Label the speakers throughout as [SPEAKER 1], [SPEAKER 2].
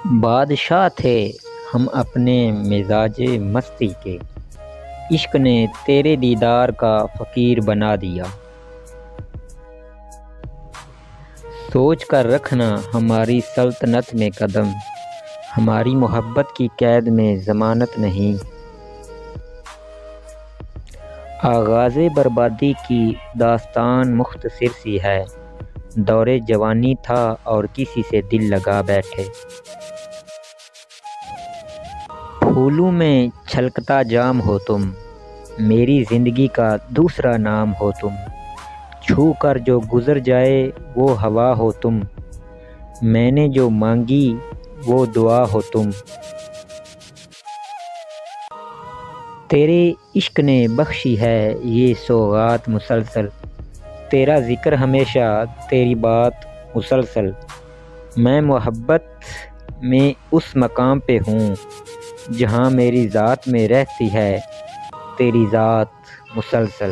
[SPEAKER 1] بادشاہ تھے ہم اپنے مزاج مستی کے، عشق نے تیرے دیدار کا فقیر بنا دیا۔ سوچ کر رکھنا ہماری سلطنت میں قدم، ہماری محبت کی قید میں ضمانت نہیں۔ آغاز بربادی کی داستان مختصر سی ہے، دور جوانی تھا اور کسی سے دل لگا بیٹھے۔ پھولوں میں چھلکتا جام ہو تم، میری زندگی کا دوسرا نام ہو تم۔ چھو کر جو گزر جائے وہ ہوا ہو تم، میں نے جو مانگی وہ دعا ہو تم۔ تیرے عشق نے بخشی ہے یہ سوغات مسلسل، تیرا ذکر ہمیشہ تیری بات مسلسل۔ میں محبت میں اس مقام پہ ہوں جہاں میری ذات میں رہتی ہے تیری ذات مسلسل۔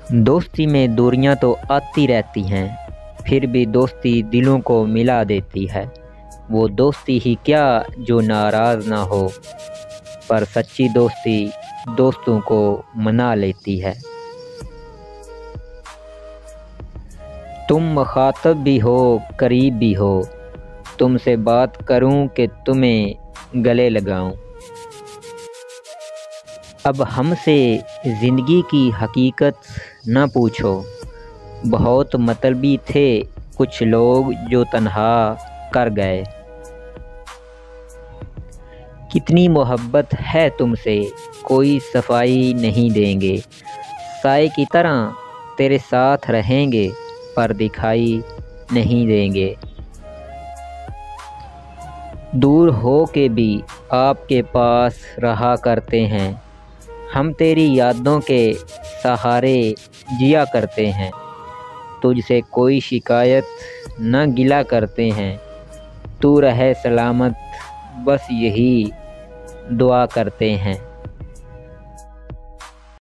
[SPEAKER 1] دوستی میں دوریاں تو آتی رہتی ہیں، پھر بھی دوستی دلوں کو ملا دیتی ہے۔ وہ دوستی ہی کیا جو ناراض نہ ہو، پر سچی دوستی دوستوں کو منا لیتی ہے۔ تم مخاطب بھی ہو قریب بھی ہو، تم سے بات کروں کہ تمہیں گلے لگاؤں۔ اب ہم سے زندگی کی حقیقت نہ پوچھو، بہت مطلبی تھے کچھ لوگ جو تنہا کر گئے۔ کتنی محبت ہے تم سے کوئی صفائی نہیں دیں گے، سائے کی طرح تیرے ساتھ رہیں گے پر دکھائی نہیں دیں گے۔ دور ہو کے بھی آپ کے پاس رہا کرتے ہیں، ہم تیری یادوں کے سہارے جیا کرتے ہیں۔ تجھ سے کوئی شکایت نہ گلہ کرتے ہیں، تو رہے سلامت بس یہی دعا کرتے ہیں۔